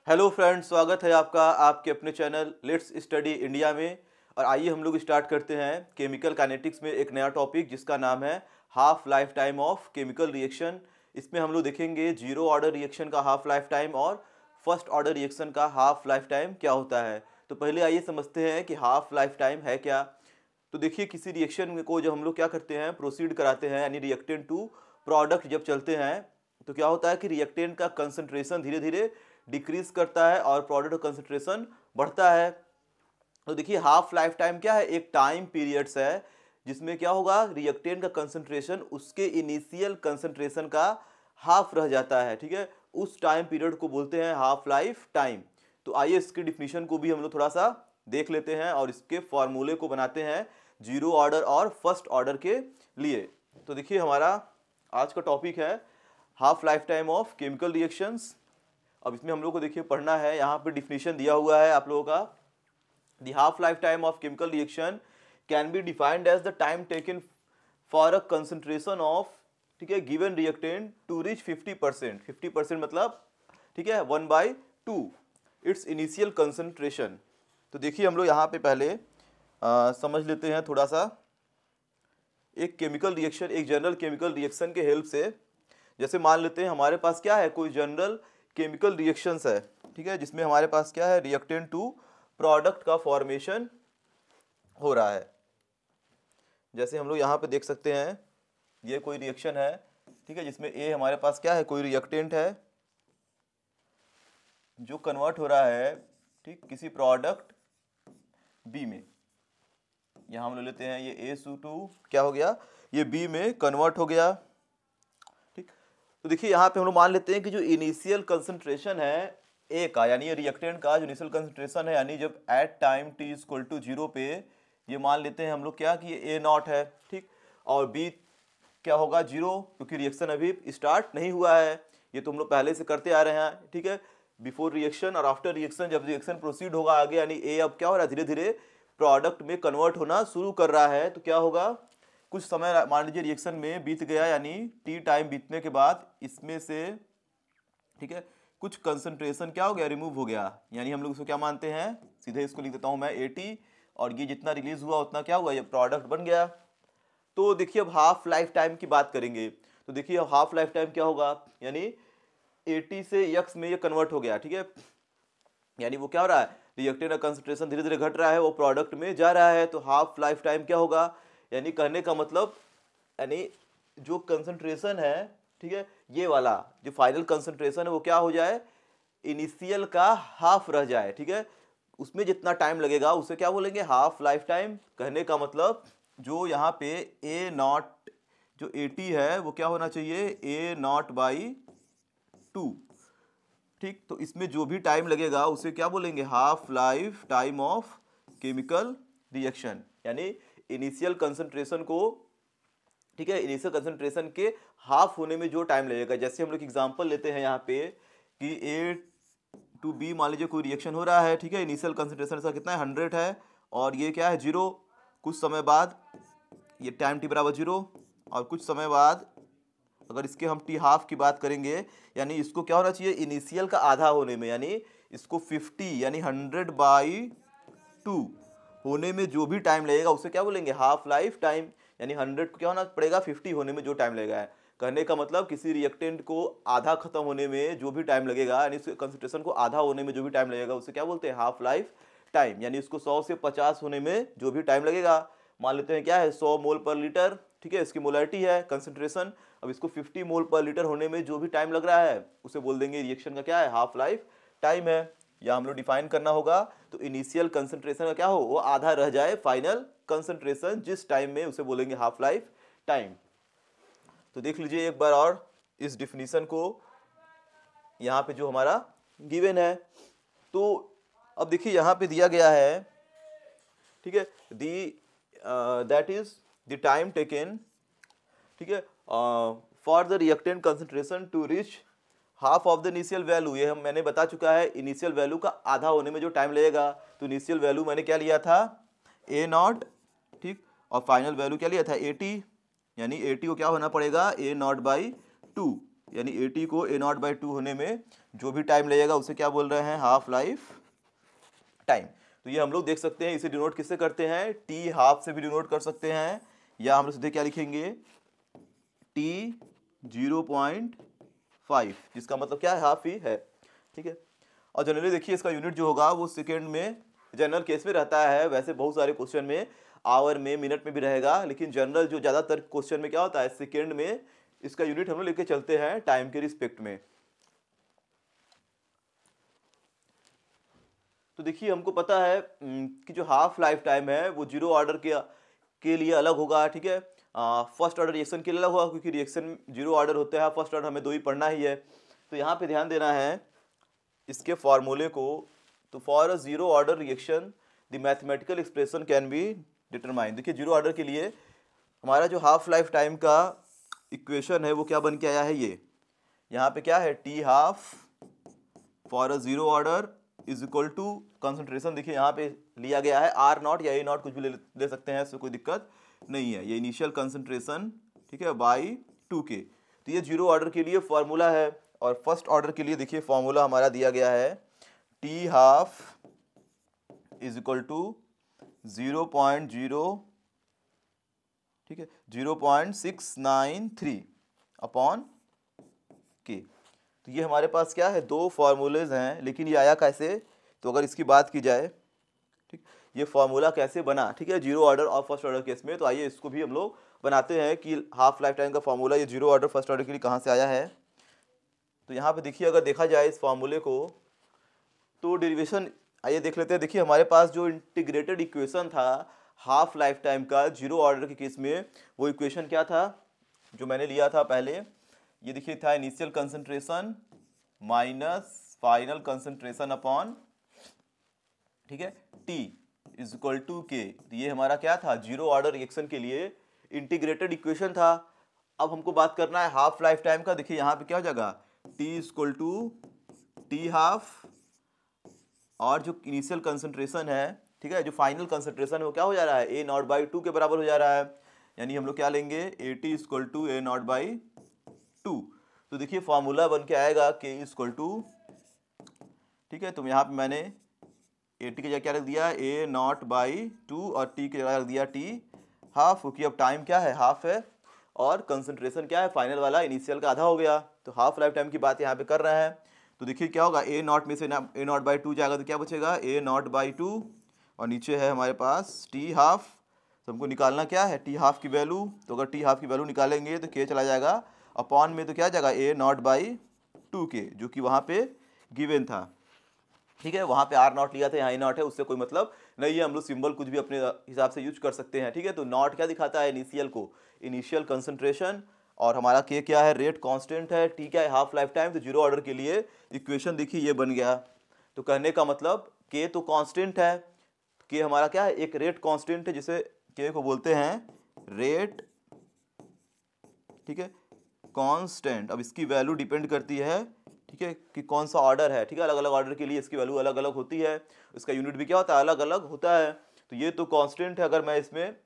Hello friends, स्वागत है आपका आपके अपने चैनल लेट्स स्टडी इंडिया में। और आइए हम लोग स्टार्ट करते हैं केमिकल काइनेटिक्स में एक नया टॉपिक जिसका नाम है half life time of chemical reaction. इसमें हम लोग देखेंगे जीरो ऑर्डर रिएक्शन का हाफ लाइफ टाइम और फर्स्ट ऑर्डर रिएक्शन का हाफ लाइफ टाइम क्या होता है। तो पहले आइए समझते हैं कि हाफ लाइफ टाइम है क्या। तो देखिए, किसी रिएक्शन को जब हम लोग क्या करते हैं, प्रोसीड कराते हैं, यानी रिएक्टेंट टू प्रोडक्ट जब चलते हैं, तो क्या होता है कि रिएक्टेंट का कंसंट्रेशन धीरे धीरे डिक्रीज करता है और प्रोडक्ट का कंसंट्रेशन बढ़ता है। तो देखिए, हाफ लाइफ टाइम क्या है, एक टाइम पीरियड्स है जिसमें क्या होगा, रिएक्टेंट का कंसंट्रेशन उसके इनिशियल कंसंट्रेशन का हाफ रह जाता है। ठीक है, उस टाइम पीरियड को बोलते हैं हाफ लाइफ टाइम। तो आइए इसकी डिफिनीशन को भी हम लोग थोड़ा सा देख लेते हैं और इसके फॉर्मूले को बनाते हैं जीरो ऑर्डर और फर्स्ट ऑर्डर के लिए। तो देखिए, हमारा आज का टॉपिक है half life time of chemical reactions. अब इसमें हम लोग को देखिए पढ़ना है, यहाँ पे डिफिनीशन दिया हुआ है आप लोगों का। The half life time of chemical reaction can be defined as the time taken for a concentration of, ठीक है, गिवन रिएक्टेंट टू रीच 50%। 50% मतलब, ठीक है, 1/2 इट्स इनिशियल कंसंट्रेशन। तो देखिए, हम लोग यहाँ पे पहले समझ लेते हैं थोड़ा सा एक केमिकल रिएक्शन, एक जनरल केमिकल रिएक्शन के हेल्प से। जैसे मान लेते हैं हमारे पास क्या है, कोई जनरल केमिकल रिएक्शंस है, ठीक है, जिसमें हमारे पास क्या है, रिएक्टेंट टू प्रोडक्ट का फॉर्मेशन हो रहा है। जैसे हम लोग यहाँ पे देख सकते हैं, ये कोई रिएक्शन है, ठीक है, जिसमें ए हमारे पास क्या है, कोई रिएक्टेंट है जो कन्वर्ट हो रहा है, ठीक, किसी प्रोडक्ट बी में। यहाँ हम ले लेते हैं ये A2 क्या हो गया, ये बी में कन्वर्ट हो गया। तो देखिए, यहाँ पे हम लोग मान लेते हैं कि जो इनिशियल कंसंट्रेशन है ए का, यानी ये रिएक्टेंट का जो इनिशियल कंसंट्रेशन है, यानी जब at time t equal to 0 पे, ये मान लेते हैं हम लोग क्या कि ये A0 है, ठीक, और B क्या होगा 0, क्योंकि रिएक्शन अभी स्टार्ट नहीं हुआ है। ये तो हम लोग पहले से करते आ रहे हैं, ठीक है, बिफोर रिएक्शन और आफ्टर रिएक्शन। जब रिएक्शन प्रोसीड होगा आगे, यानी ए अब क्या हो रहा है, धीरे धीरे प्रोडक्ट में कन्वर्ट होना शुरू कर रहा है, तो क्या होगा, कुछ समय मान लीजिए रिएक्शन में बीत गया, यानी टी टाइम बीतने के बाद इसमें से, ठीक है, कुछ कंसंट्रेशन क्या हो गया, रिमूव हो गया। यानी हम लोग इसको क्या मानते हैं, सीधे इसको लिख देता हूं मैं 80, और ये जितना रिलीज हुआ उतना क्या हुआ, ये प्रोडक्ट बन गया। तो देखिए, अब हाफ लाइफ टाइम की बात करेंगे। तो देखिए, अब हाफ लाइफ टाइम क्या होगा, यानी 80 से यक्स में ये कन्वर्ट हो गया, ठीक है, यानी वो क्या हो रहा है, रिएक्टेंट का कंसंट्रेशन धीरे धीरे घट रहा है, वो प्रोडक्ट में जा रहा है। तो हाफ लाइफ टाइम क्या होगा, यानी कहने का मतलब, यानी जो कंसंट्रेशन है, ठीक है, ये वाला जो फाइनल कंसंट्रेशन है वो क्या हो जाए, इनिशियल का हाफ रह जाए, ठीक है, उसमें जितना टाइम लगेगा उसे क्या बोलेंगे, हाफ लाइफ टाइम। कहने का मतलब, जो यहाँ पे A0 जो 80 है वो क्या होना चाहिए, A0/2, ठीक। तो इसमें जो भी टाइम लगेगा उसे क्या बोलेंगे, half life time of chemical reaction. यानी इनिशियल कंसंट्रेशन को, ठीक है, इनिशियल कंसंट्रेशन के हाफ होने में जो टाइम लगेगा। जैसे हम लोग एग्जांपल लेते हैं यहाँ पे कि A to B मान लीजिए कोई रिएक्शन हो रहा है, ठीक है, इनिशियल कंसंट्रेशन इसका कितना है, 100 है, और ये क्या है, 0। कुछ समय बाद ये टाइम t बराबर 0, और कुछ समय बाद अगर इसके हम टी हाफ की बात करेंगे, यानी इसको क्या होना चाहिए, इनिशियल का आधा होने में, यानी इसको 50 यानी 100/2 होने में जो भी टाइम लगेगा उसे क्या बोलेंगे, हाफ लाइफ टाइम। यानी 100 को क्या होना पड़ेगा, 50 होने में जो टाइम लगेगा है। कहने का मतलब, किसी रिएक्टेंट को आधा खत्म होने में जो भी टाइम लगेगा, यानी इसके कंसंट्रेशन को आधा होने में जो भी टाइम लगेगा उसे क्या बोलते हैं, हाफ लाइफ टाइम। यानी इसको 100 से 50 होने में जो भी टाइम लगेगा, मान लेते हैं क्या है, 100 मोल पर लीटर, ठीक है, इसकी मोलरिटी है कंसंट्रेशन। अब इसको 50 मोल पर लीटर होने में जो भी टाइम लग रहा है उसे बोल देंगे रिएक्शन का क्या है, हाफ लाइफ टाइम है। या हम लोग डिफाइन करना होगा, तो इनिशियल कंसंट्रेशन का क्या हो, वो आधा रह जाए, फाइनल कंसंट्रेशन जिस टाइम में, उसे बोलेंगे हाफ लाइफ टाइम। तो देख लीजिए एक बार और इस डिफिनीशन को, यहाँ पे जो हमारा गिवन है। तो अब देखिए यहाँ पे दिया गया है, ठीक है, that is the time taken, ठीक है, for the reactant concentration to reach half of the initial value. ये मैंने बता चुका है, इनिशियल वैल्यू का आधा होने में जो टाइम लगेगा। तो इनिशियल वैल्यू मैंने क्या लिया था, A0, ठीक, और फाइनल वैल्यू क्या लिया था, 80, यानी 80 को क्या होना पड़ेगा, A0/2। यानी AT को A0/2 होने में जो भी टाइम लगेगा उसे क्या बोल रहे हैं, हाफ लाइफ टाइम। तो ये हम लोग देख सकते हैं, इसे डिनोट किससे करते हैं, T हाफ से भी डिनोट कर सकते हैं, या हम लोग सीधे क्या लिखेंगे, T 0.5, जिसका मतलब क्या है, हाफ ही है, ठीक है। और जनरली देखिए इसका यूनिट जो होगा वो सेकेंड में जनरल केस में रहता है, वैसे बहुत सारे क्वेश्चन में आवर में, मिनट में भी रहेगा, लेकिन जनरल जो ज़्यादातर क्वेश्चन में क्या होता है, सेकेंड में इसका यूनिट हम लोग लेके चलते हैं टाइम के रिस्पेक्ट में। तो देखिए हमको पता है कि जो हाफ लाइफ टाइम है वो जीरो ऑर्डर के लिए अलग होगा, ठीक है। फर्स्ट ऑर्डर रिएक्शन के लिए अलग होगा, क्योंकि रिएक्शन जीरो ऑर्डर होते हैं, फर्स्ट ऑर्डर हमें दो ही पढ़ना ही है। तो यहाँ पे ध्यान देना है इसके फॉर्मूले को। तो for a zero order reaction the mathematical expression can be determine. देखिए जीरो ऑर्डर के लिए हमारा जो हाफ लाइफ टाइम का इक्वेशन है वो क्या बन के आया है, ये यहाँ पे क्या है, T half for a zero order is equal to concentration, देखिए यहाँ पे लिया गया है R0 या A0 कुछ भी ले सकते हैं, इससे कोई दिक्कत नहीं है, ये इनिशियल कंसंट्रेशन, ठीक है, बाई 2K। तो ये जीरो ऑर्डर के लिए फॉर्मूला है, और फर्स्ट ऑर्डर के लिए देखिए फॉर्मूला हमारा दिया गया है T half is equal to 0.0, ठीक है, 0.693 अपॉन K। तो ये हमारे पास क्या है, दो फार्मूलेज हैं, लेकिन ये आया कैसे, तो अगर इसकी बात की जाए, ठीक, ये फार्मूला कैसे बना, ठीक है, जीरो ऑर्डर और फर्स्ट ऑर्डर केस में। तो आइए इसको भी हम लोग बनाते हैं कि हाफ लाइफ टाइम का फार्मूला ये जीरो ऑर्डर फर्स्ट ऑर्डर के लिए कहाँ से आया है। तो यहाँ पे देखिए अगर देखा जाए इस फार्मूले को, तो डेरिवेशन आइए देख लेते हैं। देखिए हमारे पास जो इंटीग्रेटेड इक्वेशन था हाफ लाइफ टाइम का जीरो ऑर्डर के केस में, वो इक्वेशन क्या था जो मैंने लिया था पहले, ये देखिए था initial concentration minus final concentration upon, ठीक है, T is equal to K। ये हमारा क्या था, जीरो ऑर्डर रिएक्शन के लिए इंटीग्रेटेड इक्वेशन था। अब हमको बात करना है हाफ लाइफ टाइम का। देखिए यहाँ पे क्या हो जाएगा, T is equal to T half, और जो इनिशियल कंसंट्रेशन है, ठीक है, जो फाइनल कंसंट्रेशन है वो क्या हो जा रहा है, A0/2 के बराबर हो जा रहा है, यानी हम लोग क्या लेंगे, AT is equal to A0/2। तो देखिए फॉर्मूला बन के आएगा K इज इक्वल टू, ठीक है, तो यहाँ पे मैंने AT की जगह क्या रख दिया, A0/2, और T की जगह रख दिया T हाफ, क्योंकि अब टाइम क्या है, हाफ है, और कंसंट्रेशन क्या है, फाइनल वाला इनिशियल का आधा हो गया। तो हाफ लाइफ टाइम की बात यहाँ पे कर रहे हैं। तो देखिए क्या होगा, A0 में से A0/2 जाएगा तो क्या बचेगा, A0/2, और नीचे है हमारे पास T हाफ। तो हमको निकालना क्या है, T हाफ की वैल्यू। तो अगर T हाफ की वैल्यू निकालेंगे तो K चला जाएगा, अपॉन में तो क्या जाएगा, A0/2K, जो कि वहाँ पे गिवन था, ठीक है, वहाँ पे R0 लिया था, यहाँ A0 है, उससे कोई मतलब नहीं है, हम लोग सिंबल कुछ भी अपने हिसाब से यूज कर सकते हैं, ठीक है। तो नॉट क्या दिखाता है, इनिशियल को, इनिशियल कंसंट्रेशन, और हमारा K क्या है, रेट कांस्टेंट है, T क्या है, हाफ लाइफ टाइम। तो जीरो ऑर्डर के लिए इक्वेशन देखिए ये बन गया। तो कहने का मतलब K तो कांस्टेंट है, K हमारा क्या है, एक रेट कांस्टेंट है, जिसे K को बोलते हैं रेट, ठीक है, कांस्टेंट। अब इसकी वैल्यू डिपेंड करती है, ठीक है, कि कौन सा ऑर्डर है, ठीक है, अलग अलग ऑर्डर के लिए इसकी वैल्यू अलग अलग होती है, इसका यूनिट भी क्या होता है, अलग अलग होता है। तो ये तो कांस्टेंट है। अगर मैं इसमें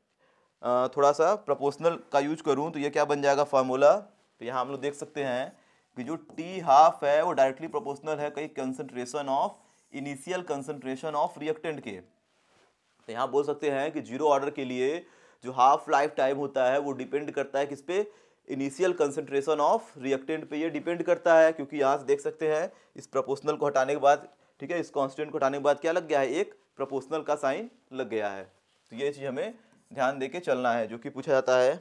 थोड़ा सा प्रोपोर्शनल का यूज करूं तो ये क्या बन जाएगा फॉर्मूला। तो यहाँ हम लोग देख सकते हैं कि जो टी हाफ है वो डायरेक्टली प्रोपोर्शनल है कई concentration of, initial concentration of reactant के। तो यहाँ बोल सकते हैं कि जीरो ऑर्डर के लिए जो हाफ लाइफ टाइम होता है वो डिपेंड करता है किस पे, इनिशियल कंसंट्रेशन ऑफ रिएक्टेंट पे ये डिपेंड करता है। क्योंकि यहाँ से देख सकते हैं इस प्रोपोर्शनल को हटाने के बाद, ठीक है, इस कांस्टेंट को हटाने के बाद क्या लग गया है, एक प्रोपोर्शनल का साइन लग गया है। तो ये चीज़ हमें ध्यान दे के चलना है, जो कि पूछा जाता है।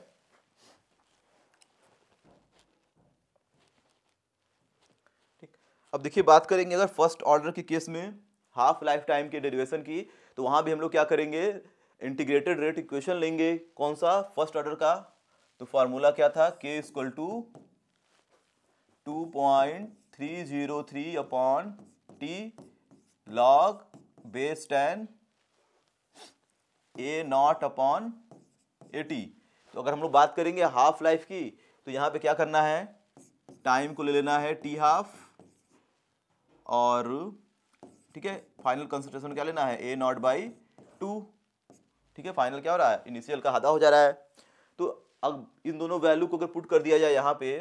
ठीक, अब देखिए बात करेंगे अगर फर्स्ट ऑर्डर के केस में हाफ लाइफ टाइम के डेरिवेशन की, तो वहां भी हम लोग क्या करेंगे, इंटीग्रेटेड रेट इक्वेशन लेंगे। कौन सा, फर्स्ट ऑर्डर का। तो फार्मूला क्या था, K equal to 2.303 upon T log base 10 A0 upon AT। तो अगर हम लोग बात करेंगे हाफ लाइफ की, तो यहाँ पे क्या करना है, टाइम को ले लेना है T हाफ, और ठीक है, फाइनल कंसंट्रेशन क्या लेना है, A0/2, ठीक है, फाइनल क्या हो रहा है, इनिशियल का आधा हो जा रहा है। तो अब इन दोनों वैल्यू को अगर पुट कर दिया जाए यहाँ पे,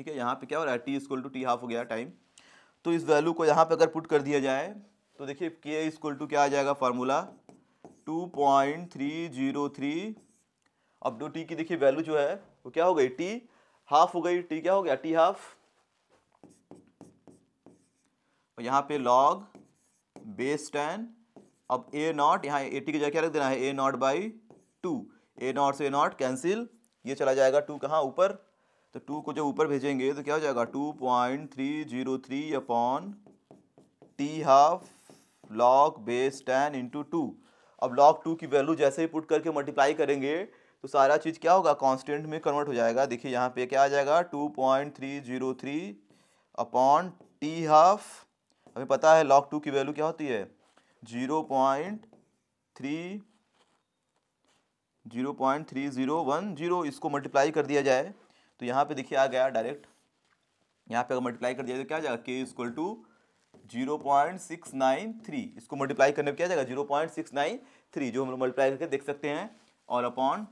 ठीक है, यहाँ पे क्या हो रहा है, T equal to T half हो गया टाइम। तो इस वैल्यू को यहाँ पे अगर पुट कर दिया जाए तो देखिए के इक्वल टू क्या आ जाएगा फार्मूला 2.303। अब दो टी की देखिए वैल्यू जो है वो क्या हो गई, टी हाफ हो गई, टी क्या हो गया, टी हाफ। और यहाँ पे लॉग बेस 10, अब ए नॉट, यहाँ ए टी की जगह क्या रख देना है, ए नॉट बाई 2, ए नॉट से ए नॉट कैंसिल, ये चला जाएगा 2 कहाँ ऊपर, तो 2 को जब ऊपर भेजेंगे तो क्या हो जाएगा 2.303 upon T half log base 10 into 2। अब लॉग 2 की वैल्यू जैसे ही पुट करके मल्टीप्लाई करेंगे तो सारा चीज़ क्या होगा, कांस्टेंट में कन्वर्ट हो जाएगा। देखिए यहाँ पे क्या आ जाएगा 2.303 अपॉन टी हाफ, हमें पता है लॉग 2 की वैल्यू क्या होती है 0.3010। इसको मल्टीप्लाई कर दिया जाए तो यहाँ पे देखिए आ गया डायरेक्ट, यहाँ पे अगर मल्टीप्लाई कर दिया जाए तो क्या आ जाएगा, के इक्वल टू 0.693, इसको मल्टीप्लाई करने पर क्या जाएगा 0.693, जो हम लोग मल्टीप्लाई करके देख सकते हैं, और अपॉन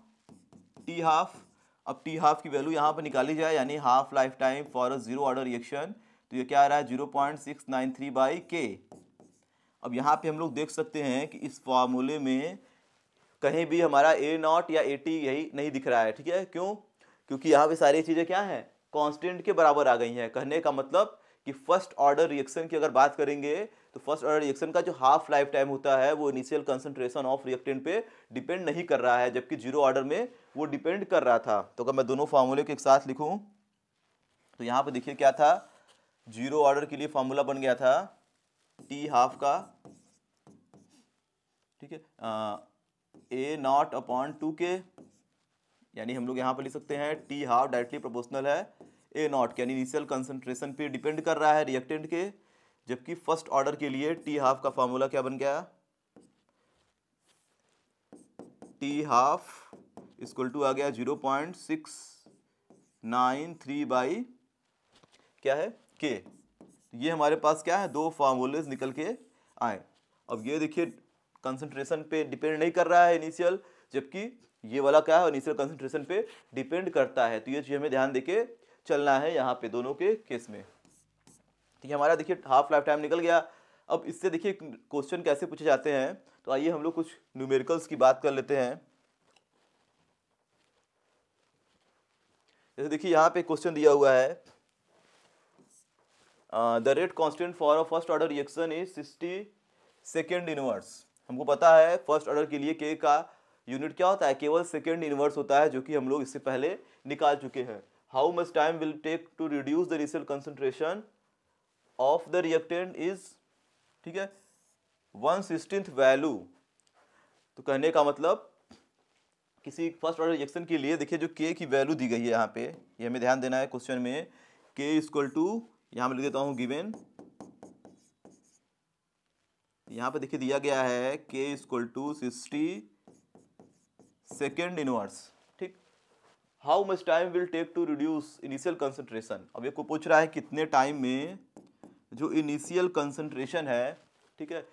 टी हाफ। अब टी हाफ की वैल्यू यहाँ पर निकाली जाए, यानी half life time for a zero order reaction, तो ये क्या आ रहा है 0.693 बाई के। अब यहाँ पे हम लोग देख सकते हैं कि इस फॉर्मूले में कहीं भी हमारा ए नॉट या ए टी यही नहीं दिख रहा है, ठीक है, क्यों, क्योंकि यहाँ पे सारी चीज़ें क्या हैं, कांस्टेंट के बराबर आ गई हैं। कहने का मतलब कि फर्स्ट ऑर्डर रिएक्शन की अगर बात करेंगे तो फर्स्ट ऑर्डर रिएक्शन का जो हाफ लाइफ टाइम होता है वो इनिशियल कंसंट्रेशन ऑफ रिएक्टेंट पे डिपेंड नहीं कर रहा है, जबकि जीरो ऑर्डर में वो डिपेंड कर रहा था। तो अगर मैं दोनों फार्मूले को एक साथ लिखूं तो यहाँ पे देखिए क्या था, जीरो ऑर्डर के लिए फार्मूला बन गया था टी हाफ का, ठीक है, ए नॉट अपॉन 2k, यानी हम लोग यहाँ पर लिख सकते हैं टी हाफ डायरेक्टली प्रोपोर्शनल है ए नॉट के, यानी इनिशियल कंसंट्रेशन पे डिपेंड कर रहा है रिएक्टेंट के, जबकि फर्स्ट ऑर्डर के लिए टी हाफ का फार्मूला क्या बन गया, टी हाफ इक्वल टू आ गया 0.693 बाई क्या है के। ये हमारे पास क्या है, दो फार्मूलेज निकल के आए। अब ये देखिए कंसंट्रेशन पे डिपेंड नहीं कर रहा है इनिशियल, जबकि ये वाला क्या है, इनिशियल कंसंट्रेशन पे डिपेंड करता है। तो ये चीज़ हमें ध्यान देके चलना है यहाँ पे दोनों के केस में। तो ये हमारा देखिए हाफ लाइफ टाइम निकल गया। अब इससे देखिए क्वेश्चन कैसे पूछे जाते हैं, तो आइए हम लोग कुछ न्यूमेरिकल्स की बात कर लेते हैं। जैसे देखिए यहाँ पे क्वेश्चन दिया हुआ है, the rate constant for a first order reaction is 60 second inverse. हमको पता है फर्स्ट ऑर्डर के लिए के का यूनिट क्या होता है, केवल सेकेंड इनवर्स होता है, जो कि हम लोग इससे पहले निकाल चुके हैं। How much time will take to reduce the initial concentration of the reactant is, ठीक है, 1/16 वैल्यू। तो कहने का मतलब किसी फर्स्ट ऑर्डर रिएक्शन के लिए देखिए जो के की वैल्यू दी गई है यहाँ पे, ये हमें ध्यान देना है क्वेश्चन में, के इक्वल टू, यहाँ मैं लिख देता हूँ गिवन, यहाँ पे देखिए दिया गया है K equal to 60 second inverse, ठीक। How much time will take to reduce initial concentration, अब ये को पूछ रहा है कितने टाइम में जो इनिशियल कंसंट्रेशन है, ठीक है,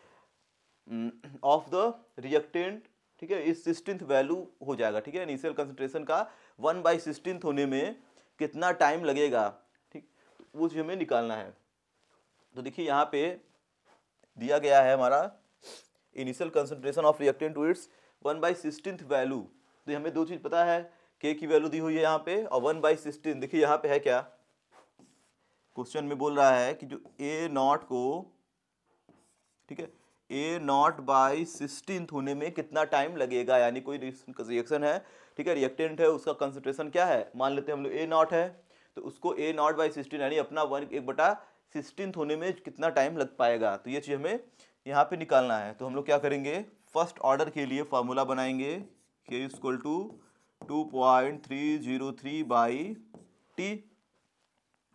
ऑफ द रिएक्टेंट, ठीक है, इस 16th वैल्यू हो जाएगा, ठीक है, इनिशियल कंसंट्रेशन का 1/16 होने में कितना टाइम लगेगा, ठीक, वो चीज़ हमें निकालना है। तो देखिए यहाँ पे दिया गया है हमारा initial concentration of reactant to its 1/16 value. तो हमें दो चीज़ पता है, के की वैल्यू दी हुई है यहाँ पे, और 1/16 देखिए यहाँ पे है क्या, क्वेश्चन में बोल रहा है कि जो ए नॉट को, ठीक है, ए नॉट बाई 16 होने में कितना टाइम लगेगा, यानी कोई रिएक्शन है, ठीक है, रिएक्टेंट है, उसका कंसंट्रेशन क्या है, मान लेते हैं हम लोग ए नॉट है, तो उसको ए नॉट बाई 16 यानी अपना 1/16 होने में कितना टाइम लग पाएगा। तो ये चीज़ हमें यहाँ पे निकालना है। तो हम लोग क्या करेंगे, फर्स्ट ऑर्डर के लिए फार्मूला बनाएंगे, K equal to 2.303 by T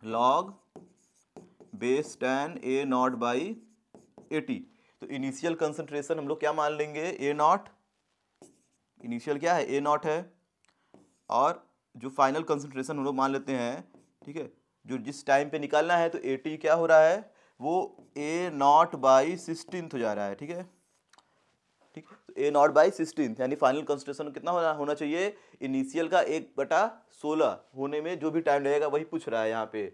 log base 10 A naught by 80। तो इनिशियल कंसंट्रेशन हम लोग क्या मान लेंगे, ए नॉट, इनिशियल क्या है ए नॉट है, और जो फाइनल कंसंट्रेशन हम लोग मान लेते हैं, ठीक है, जो जिस टाइम पे निकालना है, तो 80 क्या हो रहा है, वो ए नॉट बाई 16 हो जा रहा है, ठीक है, ठीक, तो ए नॉट बाई 16, यानी फाइनल कंसंट्रेशन कितना होना चाहिए, इनिशियल का 1/16 होने में जो भी टाइम लगेगा वही पूछ रहा है यहाँ पे।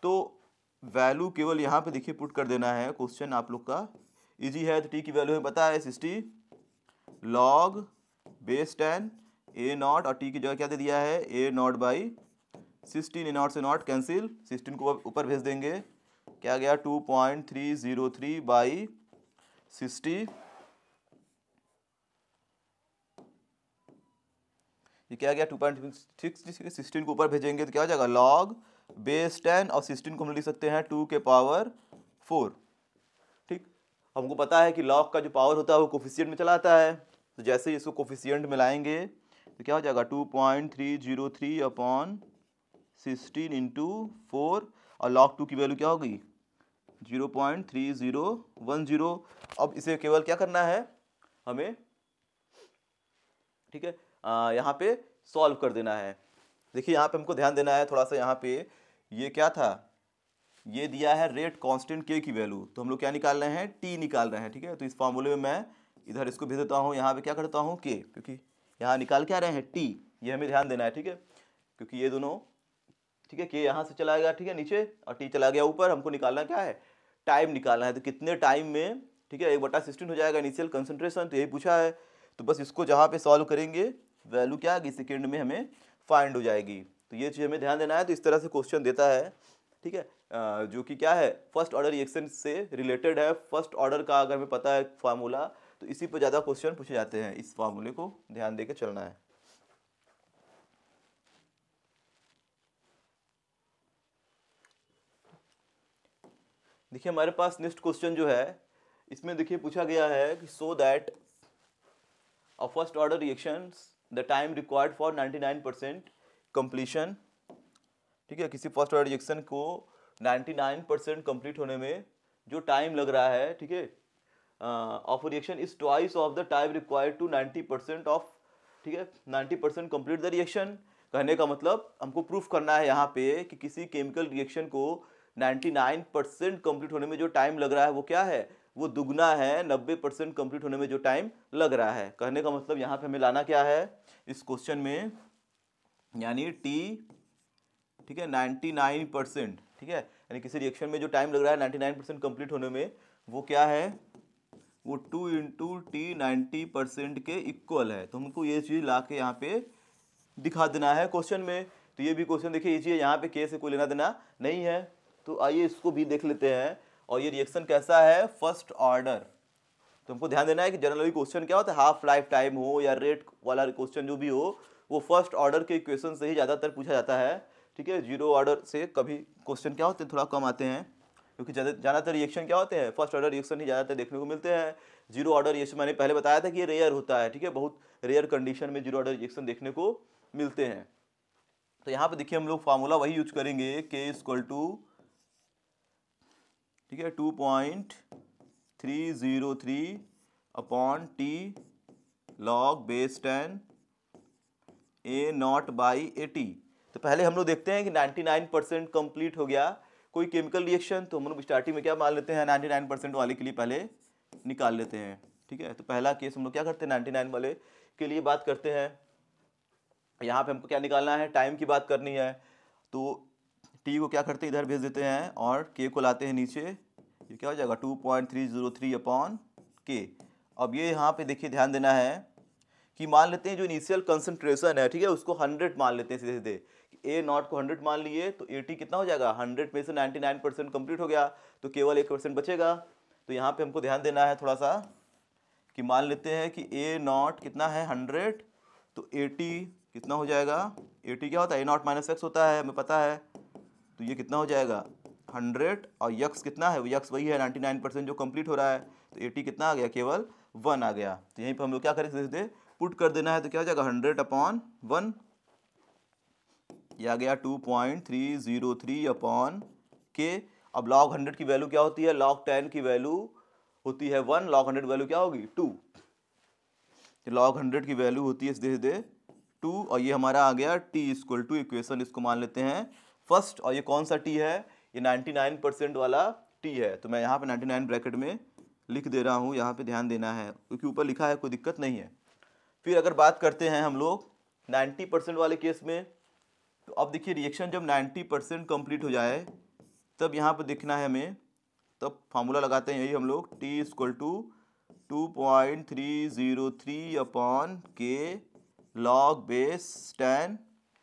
तो वैल्यू केवल यहाँ पे देखिए पुट कर देना है, क्वेश्चन आप लोग का इजी है। तो टी की वैल्यू हमें पता है 60 log बेस 10 ए नॉट, और टी की जगह क्या दे दिया है ए नॉट बाई 16, ए नॉट से नॉट कैंसिल, 16 को ऊपर भेज देंगे, क्या गया 2.303 बाई 60, ये क्या गया 2.6, 16 को ऊपर भेजेंगे तो क्या हो जाएगा log बेस 10, और 16 को हम लिख सकते हैं 2 के पावर 4। ठीक, हमको पता है कि log का जो पावर होता है वो कोफिशिएंट में चला आता है, तो जैसे ही इसको कोफिशिएंट में लाएंगे तो क्या हो जाएगा 2.303 अपॉन 16 इंटू 4, और log 2 की वैल्यू क्या होगी 0.3010। अब इसे केवल क्या करना है हमें, ठीक है, यहाँ पे सॉल्व कर देना है। देखिए यहाँ पे हमको ध्यान देना है थोड़ा सा, यहाँ पे ये क्या था, ये दिया है रेट कांस्टेंट के की वैल्यू, तो हम लोग क्या निकाल रहे हैं टी निकाल रहे हैं। ठीक है, तो इस फार्मूले में मैं इधर इसको भेज देता हूँ, यहाँ पे क्या करता हूँ के, क्योंकि यहाँ निकाल क्या रहे हैं टी, ये हमें ध्यान देना है। ठीक है, क्योंकि ये दोनों, ठीक है, के यहाँ से चला गया, ठीक है, नीचे, और टी चला गया ऊपर, हमको निकालना क्या है टाइम निकालना है, तो कितने टाइम में, ठीक है, 1/16 हो जाएगा इनिशियल कंसंट्रेशन, तो यही पूछा है। तो बस इसको जहाँ पे सॉल्व करेंगे वैल्यू क्या आएगी सेकेंड में हमें फाइंड हो जाएगी, तो ये चीज़ हमें ध्यान देना है। तो इस तरह से क्वेश्चन देता है, ठीक है, जो कि क्या है फर्स्ट ऑर्डर रिएक्शन से रिलेटेड है। फर्स्ट ऑर्डर का अगर हमें पता है फार्मूला तो इसी पर ज़्यादा क्वेश्चन पूछे जाते हैं, इस फार्मूले को ध्यान दे के चलना है। देखिए हमारे पास नेक्स्ट क्वेश्चन जो है इसमें देखिए पूछा गया है कि so that a first order reactions the time required for 99% completion. ठीक है, किसी फर्स्ट ऑर्डर रिएक्शन को 99% कंप्लीट होने में जो टाइम लग रहा है, ठीक है, of reaction is twice of the time required to 90% of, ठीक है, 90% कंप्लीट द रिएक्शन। कहने का मतलब हमको प्रूफ करना है यहाँ पे कि किसी केमिकल रिएक्शन को 99% कंप्लीट होने में जो टाइम लग रहा है वो क्या है, वो दुगना है 90% कंप्लीट होने में जो टाइम लग रहा है। कहने का मतलब यहाँ पे हमें लाना क्या है इस क्वेश्चन में, यानी टी, ठीक है, 99%, ठीक है, यानी किसी रिएक्शन में जो टाइम लग रहा है 99% कंप्लीट होने में वो क्या है, वो 2 इंटू टी 90% के इक्वल है। तो हमको ये चीज़ ला के यहाँ पे दिखा देना है क्वेश्चन में। तो ये भी क्वेश्चन देखिए ये यहाँ पे के से कोई लेना देना नहीं है, तो आइए इसको भी देख लेते हैं। और ये रिएक्शन कैसा है, फर्स्ट ऑर्डर। तो हमको ध्यान देना है कि जनरली क्वेश्चन क्या होता है, हाफ लाइफ टाइम हो या रेट वाला क्वेश्चन जो भी हो वो फर्स्ट ऑर्डर के इक्वेशन से ही ज़्यादातर पूछा जाता है। ठीक है, जीरो ऑर्डर से कभी क्वेश्चन क्या होते हैं थोड़ा कम आते हैं, क्योंकि ज़्यादातर रिएक्शन क्या होते हैं फर्स्ट ऑर्डर रिएक्शन ही ज़्यादातर देखने को मिलते हैं। जीरो ऑर्डर रिएक्शन मैंने पहले बताया था कि ये रेयर होता है, ठीक है, बहुत रेयर कंडीशन में जीरो ऑर्डर रिएक्शन देखने को मिलते हैं। तो यहाँ पे देखिए हम लोग फार्मूला वही यूज करेंगे, के इक्वल टू, ठीक है, 2.303 upon T log base 10 A naught by 80। तो पहले हम लोग देखते हैं कि 99% कंप्लीट हो गया कोई केमिकल रिएक्शन, तो हम लोग स्टार्टिंग में क्या मान लेते हैं 99% वाले के लिए पहले निकाल लेते हैं। ठीक है, तो पहला केस हम लोग क्या करते हैं 99 वाले के लिए बात करते हैं। यहाँ पे हमको क्या निकालना है, टाइम की बात करनी है, तो टी को क्या करते हैं इधर भेज देते हैं और के को लाते हैं नीचे, ये क्या हो जाएगा 2.303 अपॉन के। अब ये यहाँ पे देखिए ध्यान देना है कि मान लेते हैं जो इनिशियल कंसंट्रेशन है, ठीक है, उसको 100 मान लेते हैं सीधे सीधे, ए नॉट को 100 मान लिए, तो ए टी कितना हो जाएगा 100 में से 99% कंप्लीट हो गया, तो केवल 1% बचेगा। तो यहाँ पे हमको ध्यान देना है थोड़ा सा कि मान लेते हैं कि ए नॉट कितना है 100, तो ए टी कितना हो जाएगा, ए टी क्या होता है ए नॉट माइनस एक्स होता है, हमें पता है, तो ये कितना हो जाएगा 100, और यक्स कितना है, यक्स वही है 99% जो कंप्लीट हो रहा है, तो ए टी कितना आ गया केवल 1 आ गया। तो यहीं पर हम लोग क्या करें सीधे पुट कर देना है, तो क्या हो जाएगा 100 अपॉन 1, ये आ गया 2.303 अपॉन के। अब लॉग 100 की वैल्यू क्या होती है, लॉग 10 की वैल्यू होती है 1, लॉग 100 वैल्यू क्या होगी 2, तो लॉग 100 की वैल्यू होती है सीधे सीधे 2, और ये हमारा आ गया टी इक्वल टू, इक्वेशन इसको मान लेते हैं फर्स्ट, और ये कौन सा टी है, ये 99% वाला टी है, तो मैं यहाँ पे 99 ब्रैकेट में लिख दे रहा हूँ, यहाँ पे ध्यान देना है क्योंकि ऊपर लिखा है, कोई दिक्कत नहीं है। फिर अगर बात करते हैं हम लोग 90% वाले केस में, तो अब देखिए रिएक्शन जब 90% कंप्लीट हो जाए तब यहाँ पर देखना है हमें, तब फार्मूला लगाते हैं यही हम लोग, T इक्वल टू 2.303 अपॉन के लॉग बेस 10।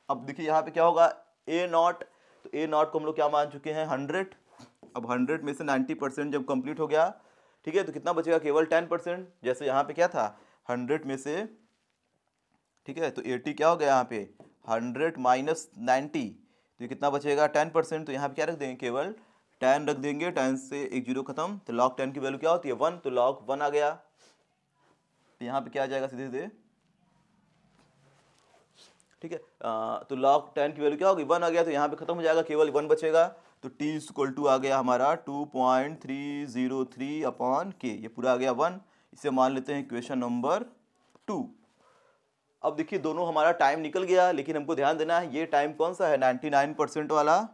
अब देखिए यहाँ पे क्या होगा, ए नॉट, तो ए नॉट को हम लोग क्या मान चुके हैं 100। अब 100 में से 90% जब कंप्लीट हो गया, ठीक है, तो कितना बचेगा, केवल 10%। जैसे यहाँ पे क्या था 100 में से, ठीक है, तो 80 क्या हो गया यहाँ पे 100 माइनस 90, तो ये कितना बचेगा 10%। तो यहाँ पे क्या रख देंगे, केवल 10 रख देंगे, 10 से एक जीरो खत्म, तो log 10 की वैल्यू क्या होती है 1, तो log 1 आ गया। तो यहाँ पे क्या आ जाएगा सीधे सीधे, ठीक है, तो log 10 की वैल्यू क्या होगी 1 आ गया, तो यहाँ पे खत्म हो जाएगा, केवल 1 बचेगा। तो t इक्वल टू आ गया हमारा 2.303 अपॉन के, ये पूरा आ गया 1। इसे मान लेते हैं इक्वेशन नंबर 2। अब देखिए दोनों हमारा टाइम निकल गया, लेकिन हमको ध्यान देना है ये टाइम कौन सा है 99% वाला,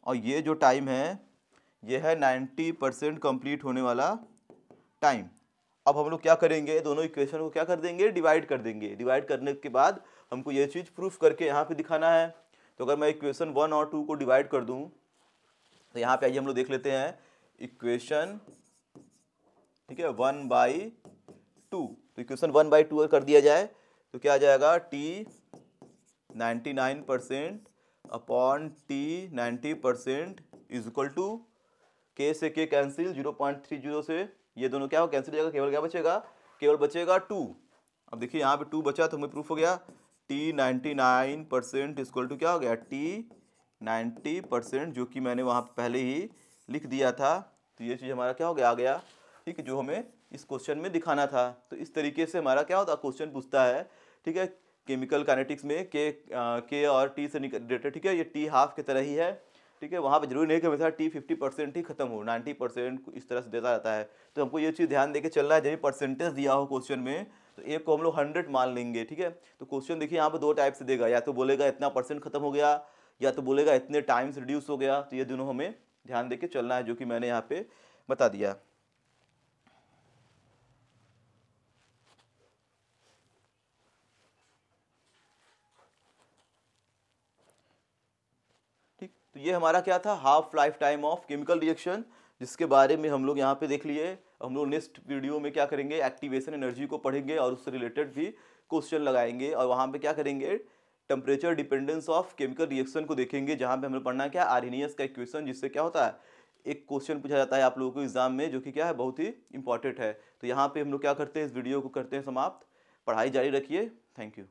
और ये जो टाइम है ये है 90% कंप्लीट होने वाला टाइम। अब हम लोग क्या करेंगे, दोनों इक्वेशन को क्या कर देंगे, डिवाइड कर देंगे। डिवाइड करने के बाद हमको ये चीज़ प्रूफ करके यहाँ पे दिखाना है। तो अगर मैं इक्वेशन 1 और 2 को डिवाइड कर दूँ, तो यहाँ पे आइए हम लोग देख लेते हैं इक्वेशन, ठीक है, 1/2। तो इक्वेशन 1/2 कर दिया जाए तो क्या आ जाएगा, T 99% upon T 90% is equal to के से के कैंसिल, 0.30 से ये दोनों क्या हो कैंसिल हो जाएगा, केवल क्या बचेगा, केवल बचेगा 2। अब देखिए यहाँ पे 2 बचा तो हमें प्रूफ हो गया T 99% इक्वल टू क्या हो गया, T 90%, जो कि मैंने वहाँ पहले ही लिख दिया था। तो ये चीज़ हमारा क्या हो गया, आ गया, ठीक है, जो हमें इस क्वेश्चन में दिखाना था। तो इस तरीके से हमारा क्या होता है, क्वेश्चन पूछता है, ठीक है, केमिकल काइनेटिक्स में के और टी से रिलेटेड, ठीक है, ये टी हाफ की तरह ही है, ठीक है, वहाँ पे जरूरी नहीं कि हमेशा टी 50% ही खत्म हो, 90% इस तरह से देता रहता है। तो हमको ये चीज़ ध्यान देके चलना है, जब भी परसेंटेज दिया हो क्वेश्चन में तो एक को हम लोग 100 मान लेंगे, ठीक है। तो क्वेश्चन देखिए यहाँ पे 2 टाइप से देगा, या तो बोलेगा इतना % खत्म हो गया, या तो बोलेगा इतने टाइम्स रिड्यूस हो गया। तो ये दोनों हमें ध्यान देके चलना है, जो कि मैंने यहाँ पे बता दिया। ठीक, तो ये हमारा क्या था, half life time of chemical reaction, जिसके बारे में हम लोग यहाँ पे देख लिए। हम लोग नेक्स्ट वीडियो में क्या करेंगे, एक्टिवेशन एनर्जी को पढ़ेंगे और उससे रिलेटेड भी क्वेश्चन लगाएंगे, और वहाँ पे क्या करेंगे, temperature dependence of chemical reaction को देखेंगे, जहाँ पे हमें पढ़ना है क्या, आर्हेनियस का इक्वेशन, जिससे क्या होता है, एक क्वेश्चन पूछा जाता है आप लोगों को एग्जाम में, जो कि क्या है, बहुत ही इंपॉर्टेंट है। तो यहाँ पे हम लोग क्या करते हैं, इस वीडियो को करते हैं समाप्त। पढ़ाई जारी रखिए। Thank you.